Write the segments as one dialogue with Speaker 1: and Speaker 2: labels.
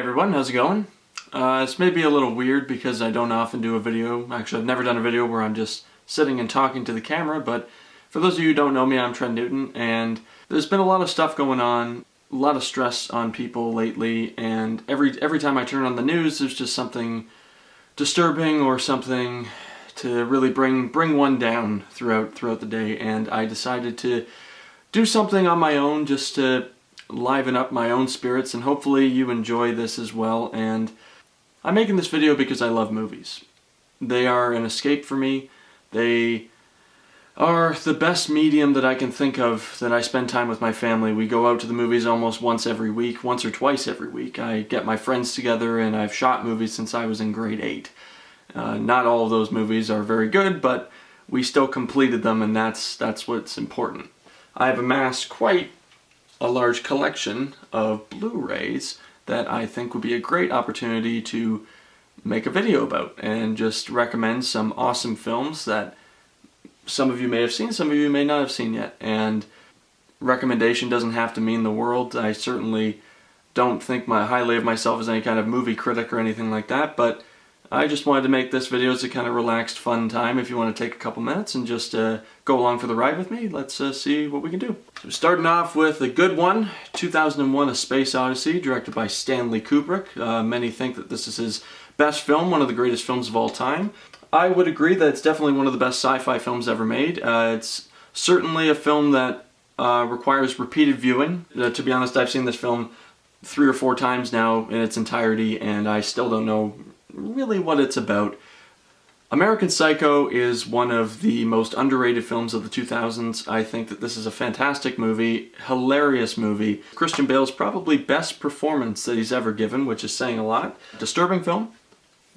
Speaker 1: everyone, how's it going? This may be a little weird because I don't often do a video. Actually, I've never done a video where I'm just sitting and talking to the camera, but for those of you who don't know me, I'm Trent Newton, and there's been a lot of stuff going on, a lot of stress on people lately, and every time I turn on the news, there's just something disturbing or something to really bring one down throughout the day, and I decided to do something on my own just to liven up my own spirits, and hopefully you enjoy this as well. And I'm making this video because I love movies. They are an escape for me. They are the best medium that I can think of that I spend time with my family. We go out to the movies almost once every week, once or twice every week. I get my friends together and I've shot movies since I was in grade 8. Not all of those movies are very good, but we still completed them, and that's what's important. I have amassed quite a large collection of Blu-rays that I think would be a great opportunity to make a video about and just recommend some awesome films that some of you may have seen, some of you may not have seen yet. And recommendation doesn't have to mean the world. I certainly don't think highly of myself as any kind of movie critic or anything like that, but I just wanted to make this video as a kind of relaxed, fun time. If you want to take a couple minutes and just go along for the ride with me, let's see what we can do. So starting off with a good one, 2001: A Space Odyssey, directed by Stanley Kubrick. Many think that this is his best film, one of the greatest films of all time. I would agree that it's definitely one of the best sci-fi films ever made. It's certainly a film that requires repeated viewing. To be honest, I've seen this film 3 or 4 times now in its entirety, and I still don't know really what it's about. American Psycho is one of the most underrated films of the 2000s. I think that this is a fantastic movie, hilarious movie. Christian Bale's probably best performance that he's ever given, which is saying a lot. Disturbing film?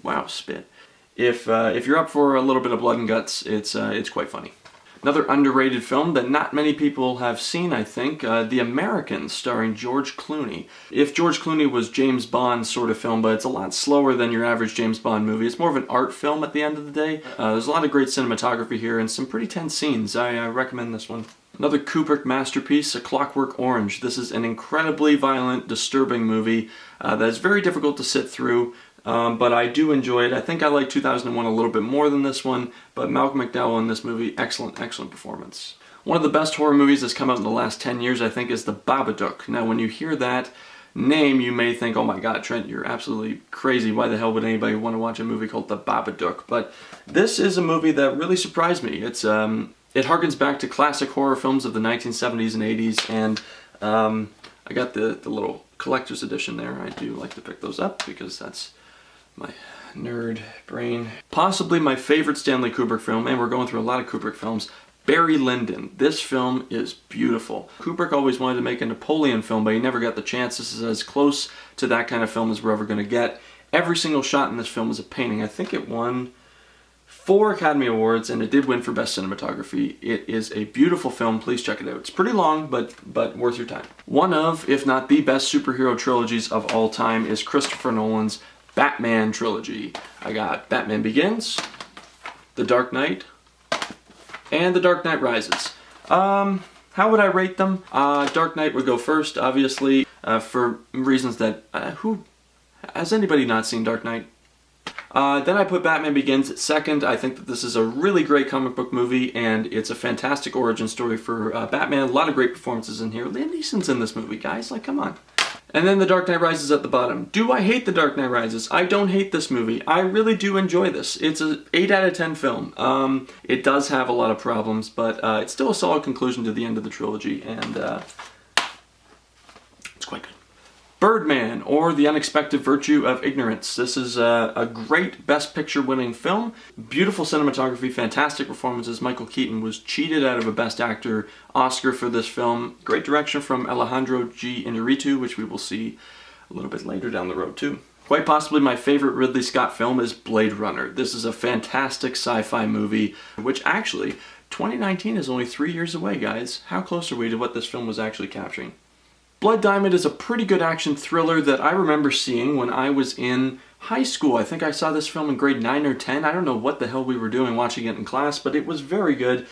Speaker 1: Wow, spit. If you're up for a little bit of blood and guts, it's quite funny. Another underrated film that not many people have seen, I think, The Americans, starring George Clooney. If George Clooney was James Bond sort of film, but it's a lot slower than your average James Bond movie. It's more of an art film at the end of the day. There's a lot of great cinematography here and some pretty tense scenes. I recommend this one. Another Kubrick masterpiece, A Clockwork Orange. This is an incredibly violent, disturbing movie that is very difficult to sit through. But I do enjoy it. I think I like 2001 a little bit more than this one, but Malcolm McDowell in this movie, excellent performance. One of the best horror movies that's come out in the last 10 years, I think, is The Babadook. Now, when you hear that name, you may think, oh my god, Trent, you're absolutely crazy. Why the hell would anybody want to watch a movie called The Babadook? But this is a movie that really surprised me. It harkens back to classic horror films of the 1970s and 80s, and I got the little collector's edition there. I do like to pick those up because that's my nerd brain. Possibly my favorite Stanley Kubrick film, and we're going through a lot of Kubrick films, Barry Lyndon. This film is beautiful. Kubrick always wanted to make a Napoleon film, but he never got the chance. This is as close to that kind of film as we're ever going to get. Every single shot in this film is a painting. I think it won 4 Academy Awards, and it did win for Best Cinematography. It is a beautiful film. Please check it out. It's pretty long, but worth your time. One of, if not the best superhero trilogies of all time is Christopher Nolan's Batman trilogy. I got Batman Begins, The Dark Knight, and The Dark Knight Rises. How would I rate them? Dark Knight would go first, obviously, for reasons that, has anybody not seen Dark Knight? Then I put Batman Begins at second. I think that this is a really great comic book movie, and it's a fantastic origin story for Batman. A lot of great performances in here. Liam Neeson's in this movie, guys. Like, come on. And then The Dark Knight Rises at the bottom. Do I hate The Dark Knight Rises? I don't hate this movie. I really do enjoy this. It's an 8 out of 10 film. It does have a lot of problems, but it's still a solid conclusion to the end of the trilogy, and it's quite good. Birdman, or The Unexpected Virtue of Ignorance. This is a great Best Picture winning film. Beautiful cinematography, fantastic performances. Michael Keaton was cheated out of a Best Actor Oscar for this film. Great direction from Alejandro G. Inarritu, which we will see a little bit later down the road too. Quite possibly my favorite Ridley Scott film is Blade Runner. This is a fantastic sci-fi movie, which actually, 2019 is only 3 years away, guys. How close are we to what this film was actually capturing? Blood Diamond is a pretty good action thriller that I remember seeing when I was in high school. I think I saw this film in grade 9 or 10. I don't know what the hell we were doing watching it in class, but it was very good.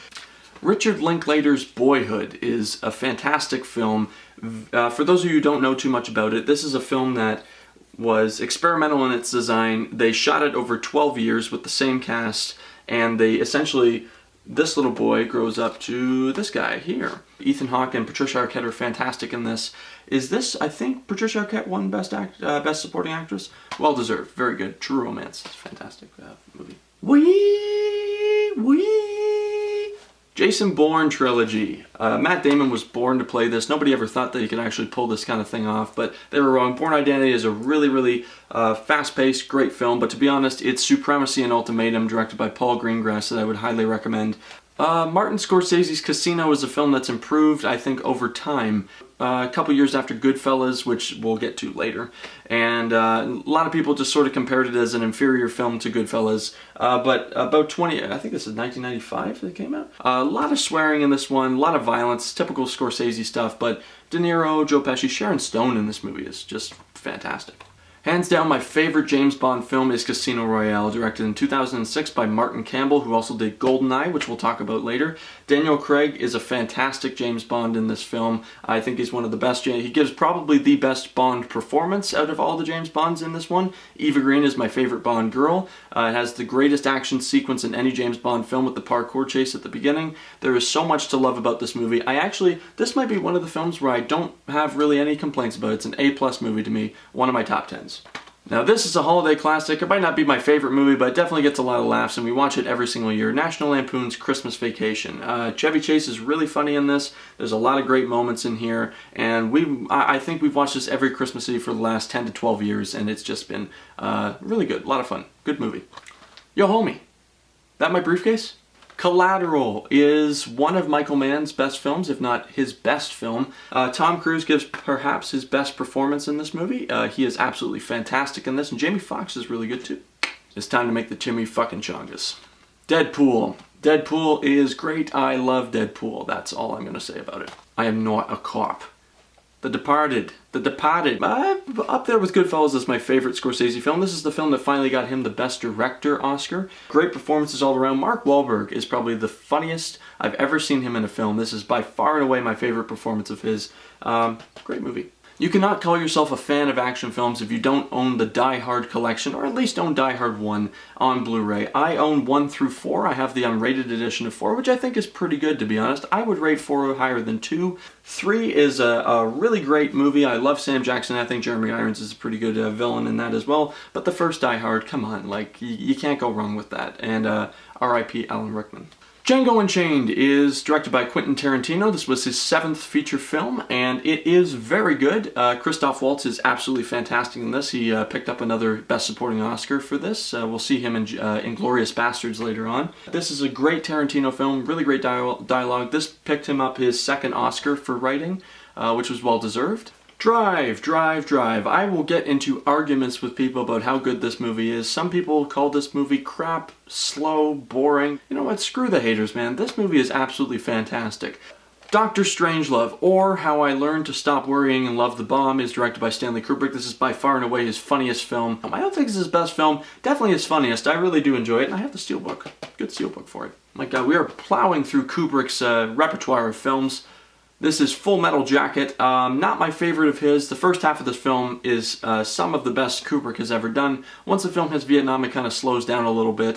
Speaker 1: Richard Linklater's Boyhood is a fantastic film. For those of you who don't know too much about it, this is a film that was experimental in its design. They shot it over 12 years with the same cast, and they essentially, this little boy grows up to this guy here. Ethan Hawke and Patricia Arquette are fantastic in this. Is this, I think Patricia Arquette won Best Supporting Actress? Well deserved, very good. True Romance, it's a fantastic movie. Jason Bourne trilogy. Matt Damon was born to play this. Nobody ever thought that he could actually pull this kind of thing off, but they were wrong. Bourne Identity is a really fast-paced, great film, but to be honest, it's Supremacy and Ultimatum, directed by Paul Greengrass, that I would highly recommend. Martin Scorsese's Casino is a film that's improved, I think, over time. A couple years after Goodfellas, which we'll get to later. And a lot of people just sort of compared it as an inferior film to Goodfellas. But about 20, I think this is 1995 that it came out. A lot of swearing in this one, a lot of violence, typical Scorsese stuff, but De Niro, Joe Pesci, Sharon Stone in this movie is just fantastic. Hands down, my favorite James Bond film is Casino Royale, directed in 2006 by Martin Campbell, who also did GoldenEye, which we'll talk about later. Daniel Craig is a fantastic James Bond in this film. I think he's one of the best. He gives probably the best Bond performance out of all the James Bonds in this one. Eva Green is my favorite Bond girl. It has the greatest action sequence in any James Bond film with the parkour chase at the beginning. There is so much to love about this movie. This might be one of the films where I don't have really any complaints about. It's an A+ movie to me, one of my top 10s. Now this is a holiday classic. It might not be my favorite movie, but it definitely gets a lot of laughs, and we watch it every single year. National Lampoon's Christmas Vacation. Chevy Chase is really funny in this. There's a lot of great moments in here, and I think we've watched this every Christmas Eve for the last 10 to 12 years, and it's just been really good. A lot of fun. Good movie. Yo homie, that my briefcase? Collateral is one of Michael Mann's best films, if not his best film. Tom Cruise gives perhaps his best performance in this movie. He is absolutely fantastic in this, and Jamie Foxx is really good too. It's time to make the Timmy fucking Chongas. Deadpool. Deadpool is great. I love Deadpool. That's all I'm going to say about it. I am not a cop. The Departed. The Departed. Up there with Goodfellas is my favorite Scorsese film. This is the film that finally got him the Best Director Oscar. Great performances all around. Mark Wahlberg is probably the funniest I've ever seen him in a film. This is by far and away my favorite performance of his. Great movie. You cannot call yourself a fan of action films if you don't own the Die Hard collection, or at least own Die Hard 1 on Blu-ray. I own 1 through 4. I have the unrated edition of 4, which I think is pretty good, to be honest. I would rate 4 higher than 2. 3 is a really great movie. I love Sam Jackson. I think Jeremy Irons is a pretty good villain in that as well. But the first Die Hard, come on, like, you can't go wrong with that. And R.I.P. Alan Rickman. Django Unchained is directed by Quentin Tarantino. This was his 7th feature film, and it is very good. Christoph Waltz is absolutely fantastic in this. He picked up another Best Supporting Oscar for this. We'll see him in Inglourious Bastards later on. This is a great Tarantino film, really great dialogue. This picked him up his 2nd Oscar for writing, which was well deserved. Drive. I will get into arguments with people about how good this movie is. Some people call this movie crap, slow, boring. You know what? Screw the haters, man. This movie is absolutely fantastic. Dr. Strangelove, or How I Learned to Stop Worrying and Love the Bomb, is directed by Stanley Kubrick. This is by far and away his funniest film. I don't think this is his best film, definitely his funniest. I really do enjoy it, and I have the steelbook. Good steelbook for it. My God, we are plowing through Kubrick's repertoire of films. This is Full Metal Jacket. Not my favorite of his. The first half of this film is some of the best Kubrick has ever done. Once the film hits Vietnam, it kind of slows down a little bit.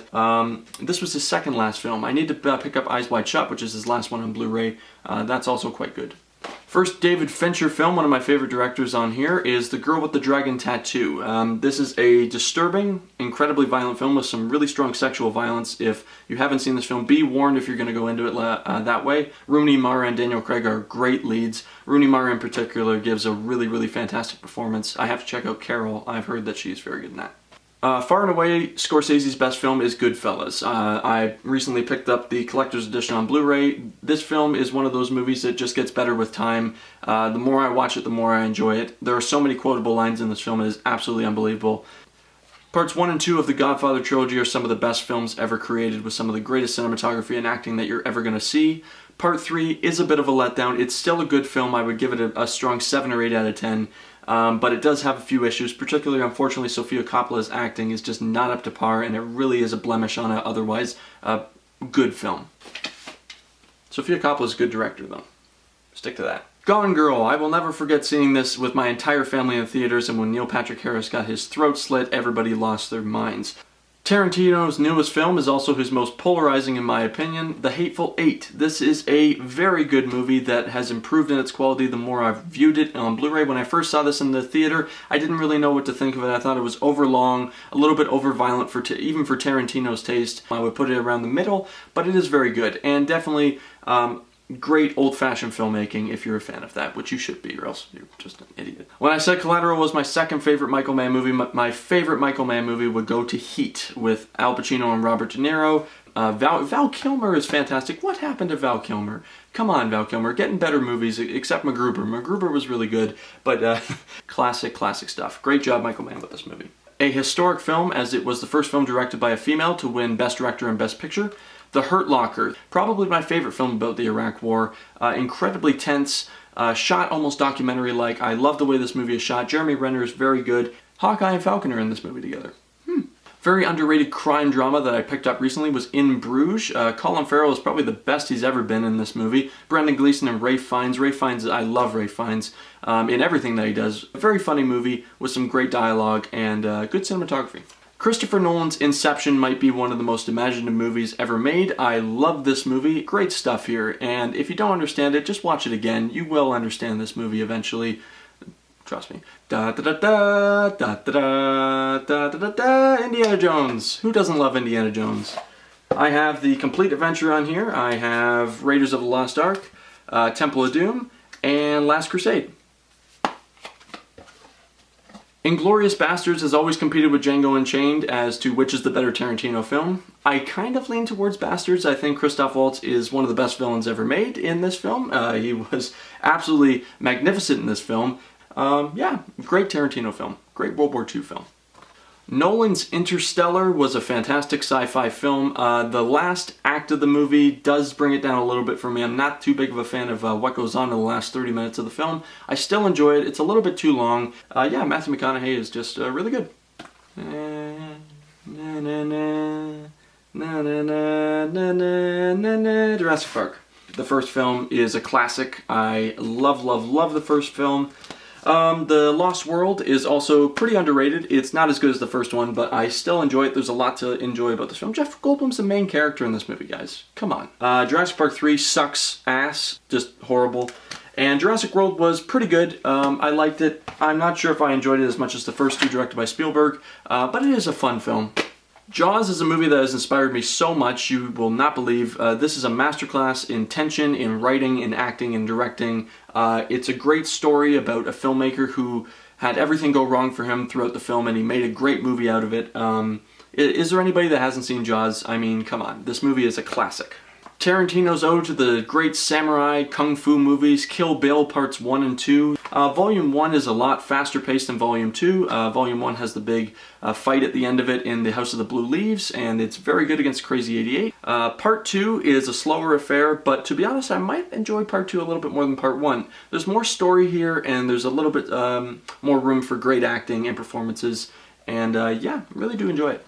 Speaker 1: This was his 2nd last film. I need to pick up Eyes Wide Shut, which is his last one on Blu-ray. That's also quite good. First David Fincher film, one of my favorite directors on here, is The Girl with the Dragon Tattoo. This is a disturbing, incredibly violent film with some really strong sexual violence. If you haven't seen this film, be warned if you're going to go into it that way. Rooney Mara and Daniel Craig are great leads. Rooney Mara in particular gives a really fantastic performance. I have to check out Carol. I've heard that she's very good in that. Far and away, Scorsese's best film is Goodfellas. I recently picked up the collector's edition on Blu-ray. This film is one of those movies that just gets better with time. The more I watch it, the more I enjoy it. There are so many quotable lines in this film, it is absolutely unbelievable. Parts 1 and 2 of the Godfather trilogy are some of the best films ever created, with some of the greatest cinematography and acting that you're ever going to see. Part 3 is a bit of a letdown. It's still a good film. I would give it a strong 7 or 8 out of 10. But it does have a few issues, particularly, unfortunately, Sofia Coppola's acting is just not up to par, and it really is a blemish on an otherwise good film. Sofia Coppola's a good director, though. Stick to that. Gone Girl. I will never forget seeing this with my entire family in theaters, and when Neil Patrick Harris got his throat slit, everybody lost their minds. Tarantino's newest film is also his most polarizing in my opinion, The Hateful Eight. This is a very good movie that has improved in its quality the more I've viewed it on Blu Ray. When I first saw this in the theater, I didn't really know what to think of it. I thought it was overlong, a little bit over-violent even for Tarantino's taste. I would put it around the middle, but it is very good, and definitely great old-fashioned filmmaking if you're a fan of that, which you should be, or else you're just an idiot. When I said Collateral was my second favorite Michael Mann movie, my favorite Michael Mann movie would go to Heat with Al Pacino and Robert De Niro. Val Kilmer is fantastic. What happened to Val Kilmer? Come on, Val Kilmer. Getting better movies, except MacGruber. MacGruber was really good, but classic stuff. Great job, Michael Mann, with this movie. A historic film, as it was the first film directed by a female to win Best Director and Best Picture. The Hurt Locker, probably my favorite film about the Iraq War. Incredibly tense, shot almost documentary-like. I love the way this movie is shot. Jeremy Renner is very good. Hawkeye and Falcon are in this movie together. Very underrated crime drama that I picked up recently was In Bruges. Colin Farrell is probably the best he's ever been in this movie. Brendan Gleeson and Ralph Fiennes. Ralph Fiennes, I love Ralph Fiennes in everything that he does. A very funny movie with some great dialogue and good cinematography. Christopher Nolan's Inception might be one of the most imaginative movies ever made. I love this movie. Great stuff here, and if you don't understand it, just watch it again. You will understand this movie eventually. Trust me. Da da da da da da da da da da. Indiana Jones. Who doesn't love Indiana Jones? I have the complete adventure on here. I have Raiders of the Lost Ark, Temple of Doom, and Last Crusade. Inglourious Basterds has always competed with Django Unchained as to which is the better Tarantino film. I kind of lean towards Bastards. I think Christoph Waltz is one of the best villains ever made in this film. He was absolutely magnificent in this film. Yeah, great Tarantino film. Great World War II film. Nolan's Interstellar was a fantastic sci-fi film. The last act of the movie does bring it down a little bit for me. I'm not too big of a fan of what goes on in the last 30 minutes of the film. I still enjoy it. It's a little bit too long. Yeah, Matthew McConaughey is just really good. Jurassic Park. The first film is a classic. I love the first film. The Lost World is also pretty underrated. It's not as good as the first one, but I still enjoy it. There's a lot to enjoy about this film. Jeff Goldblum's the main character in this movie, guys. Come on. Jurassic Park 3 sucks ass. Just horrible. And Jurassic World was pretty good. I liked it. I'm not sure if I enjoyed it as much as the first two directed by Spielberg, but it is a fun film. Jaws is a movie that has inspired me so much you will not believe. This is a masterclass in tension, in writing, in acting, in directing. It's a great story about a filmmaker who had everything go wrong for him throughout the film, and he made a great movie out of it. Is there anybody that hasn't seen Jaws? I mean, come on. This movie is a classic. Tarantino's ode to the great samurai kung fu movies, Kill Bill Parts 1 and 2. Volume 1 is a lot faster paced than Volume 2. Volume 1 has the big fight at the end of it in the House of the Blue Leaves, and it's very good against Crazy 88. Part 2 is a slower affair, but to be honest, I might enjoy Part 2 a little bit more than Part 1. There's more story here, and there's a little bit more room for great acting and performances, and yeah, really do enjoy it.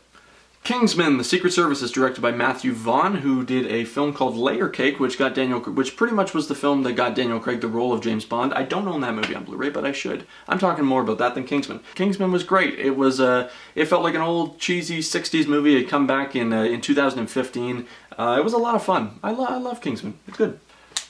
Speaker 1: Kingsman: The Secret Service is directed by Matthew Vaughn, who did a film called Layer Cake, which pretty much was the film that got Daniel Craig the role of James Bond. I don't own that movie on Blu-ray, but I should. I'm talking more about that than Kingsman. Kingsman was great. It was it felt like an old cheesy 60s movie. It had come back in 2015. It was a lot of fun. I love Kingsman. It's good.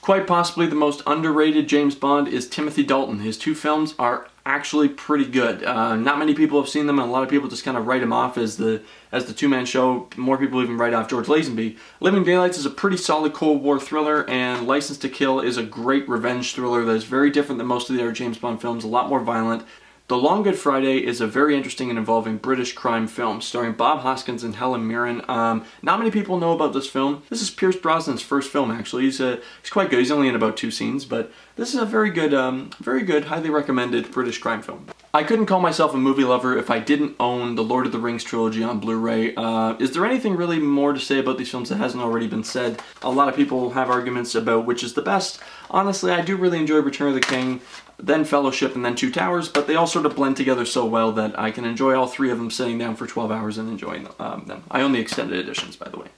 Speaker 1: Quite possibly the most underrated James Bond is Timothy Dalton. His two films are actually pretty good. Not many people have seen them, and a lot of people just kind of write him off as the two-man show. More people even write off George Lazenby. Living Daylights is a pretty solid Cold War thriller, and License to Kill is a great revenge thriller that is very different than most of the other James Bond films, a lot more violent. The Long Good Friday is a very interesting and involving British crime film starring Bob Hoskins and Helen Mirren. Not many people know about this film. This is Pierce Brosnan's first film, actually. He's quite good. He's only in about 2 scenes, but this is a very good, highly recommended British crime film. I couldn't call myself a movie lover if I didn't own the Lord of the Rings trilogy on Blu-ray. Is there anything really more to say about these films that hasn't already been said? A lot of people have arguments about which is the best. Honestly, I do really enjoy Return of the King, then Fellowship, and then Two Towers, but they all sort of blend together so well that I can enjoy all 3 of them sitting down for 12 hours and enjoying them. I own the extended editions, by the way.